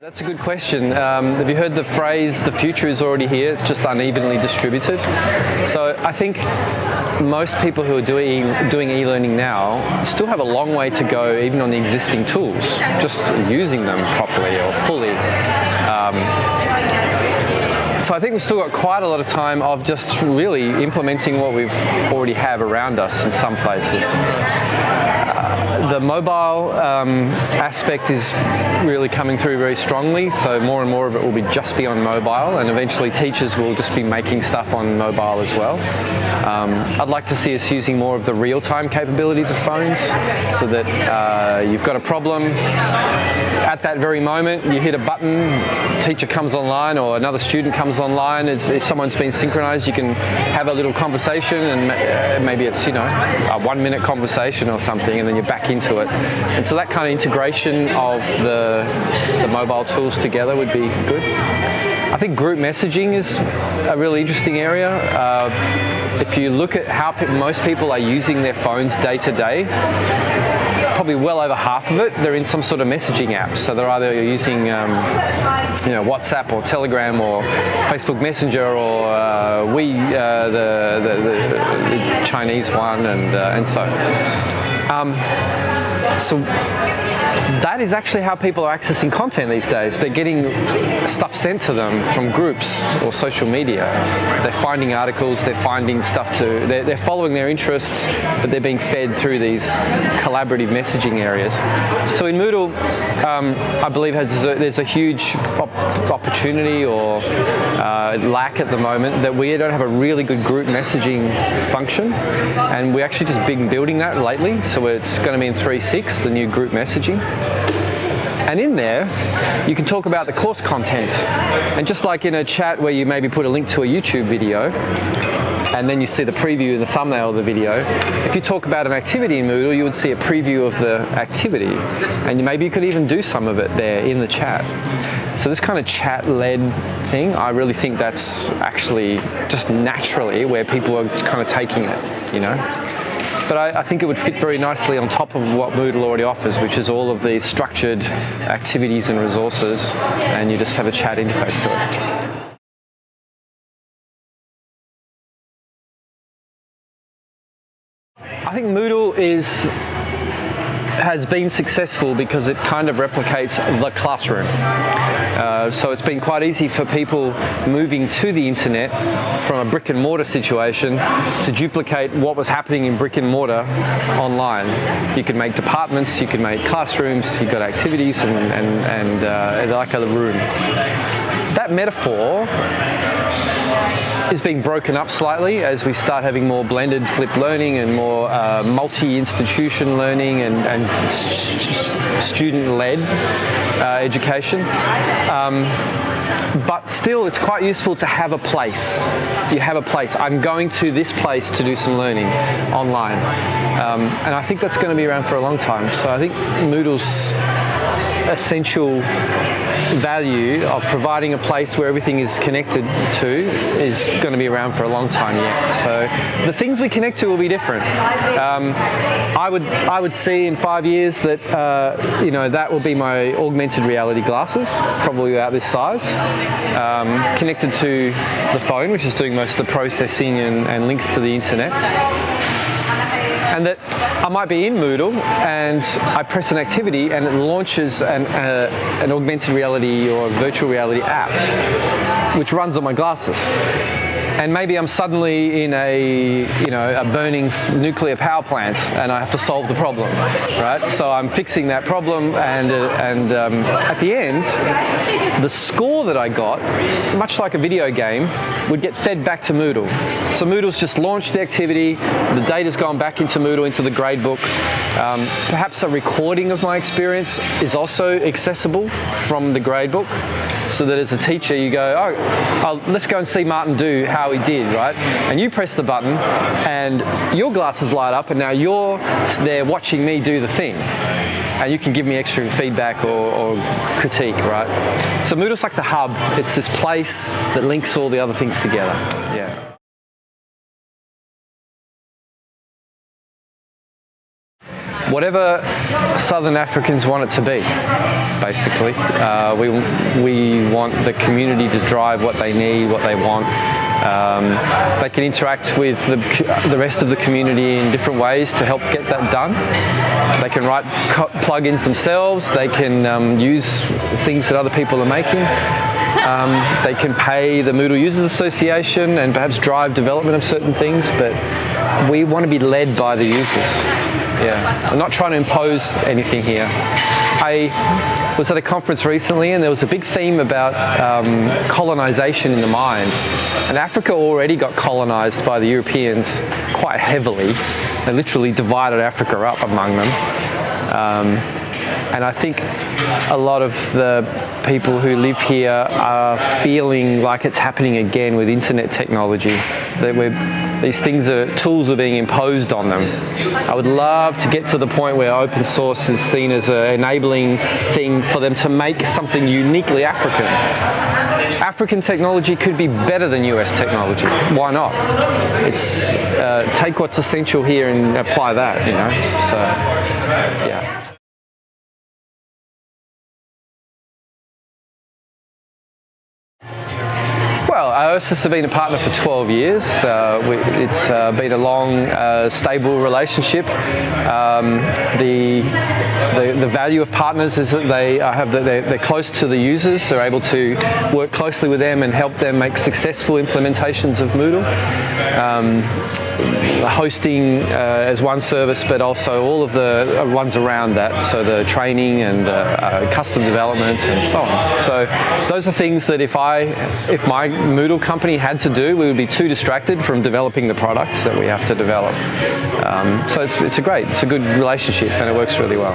That's a good question. Have you heard the phrase, the future is already here, it's just unevenly distributed? So I think most people who are doing e-learning now still have a long way to go even on the existing tools, just using them properly or fully. So I think we've still got quite a lot of time of just really implementing what we've already have around us in some places. The mobile aspect is really coming through very strongly, so more and more of it will just be on mobile, and eventually teachers will just be making stuff on mobile as well. I'd like to see us using more of the real-time capabilities of phones, so that you've got a problem, at that very moment you hit a button, teacher comes online or another student comes online, if someone's been synchronized, you can have a little conversation, and maybe it's, you know, a 1-minute conversation or something, and then you're back into it. And so that kind of integration of the mobile tools together would be good. I think group messaging is a really interesting area. If you look at how most people are using their phones day to day, probably well over half of it, they're in some sort of messaging app. So they're either using WhatsApp or Telegram or Facebook Messenger or the Chinese one, and so. So that is actually how people are accessing content these days. They're getting stuff sent to them from groups or social media. They're finding articles, they're finding stuff they're following their interests, but they're being fed through these collaborative messaging areas. So in Moodle, I believe there's a huge opportunity or lack at the moment that we don't have a really good group messaging function, and we actually just been building that lately. So it's going to be in 3.6, the new group messaging. And in there, you can talk about the course content. And just like in a chat where you maybe put a link to a YouTube video, and then you see the preview and the thumbnail of the video, if you talk about an activity in Moodle, you would see a preview of the activity. And maybe you could even do some of it there in the chat. So this kind of chat-led thing, I really think that's actually just naturally where people are kind of taking it, you know. But I think it would fit very nicely on top of what Moodle already offers, which is all of these structured activities and resources, and you just have a chat interface to it. I think Moodle has been successful because it kind of replicates the classroom. So it's been quite easy for people moving to the internet from a brick and mortar situation to duplicate what was happening in brick and mortar online. You could make departments, you could make classrooms, you've got activities and like a room. That metaphor is being broken up slightly as we start having more blended flipped learning and more multi-institution learning and student-led education. But still, it's quite useful to have a place. You have a place. I'm going to this place to do some learning online. And I think that's going to be around for a long time. So I think Moodle's essential value of providing a place where everything is connected to is going to be around for a long time yet. So the things we connect to will be different. I would see in 5 years that that will be my augmented reality glasses, probably about this size, connected to the phone, which is doing most of the processing and links to the internet. And that I might be in Moodle and I press an activity and it launches an augmented reality or virtual reality app which runs on my glasses. And maybe I'm suddenly in a burning nuclear power plant and I have to solve the problem, right? So I'm fixing that problem, and at the end, the score that I got, much like a video game, would get fed back to Moodle. So Moodle's just launched the activity, the data's gone back into Moodle, into the gradebook. Perhaps a recording of my experience is also accessible from the gradebook, so that as a teacher you go, oh, let's go and see Martin do how he did, right? And you press the button and your glasses light up and now you're there watching me do the thing. And you can give me extra feedback or critique, right? So Moodle's like the hub. It's this place that links all the other things together. Yeah. whatever Southern Africans want it to be, basically. We want the community to drive what they need, what they want. They can interact with the rest of the community in different ways to help get that done. They can write plugins themselves. They can use things that other people are making. They can pay the Moodle Users Association and perhaps drive development of certain things, but we want to be led by the users. Yeah, I'm not trying to impose anything here. I was at a conference recently and there was a big theme about colonization in the mind. And Africa already got colonized by the Europeans quite heavily. They literally divided Africa up among them. And I think a lot of the people who live here are feeling like it's happening again with internet technology. That these tools are being imposed on them. I would love to get to the point where open source is seen as an enabling thing for them to make something uniquely African. African technology could be better than US technology. Why not? It's take what's essential here and apply that, you know. So, yeah. Well, AOSIS have been a partner for 12 years. It's been a long, stable relationship. The value of partners is that they're close to the users. They're able to work closely with them and help them make successful implementations of Moodle. Hosting as one service, but also all of the ones around that, so the training and custom development and so on. So those are things that if my Moodle company had to do, we would be too distracted from developing the products that we have to develop. So it's a good relationship and it works really well.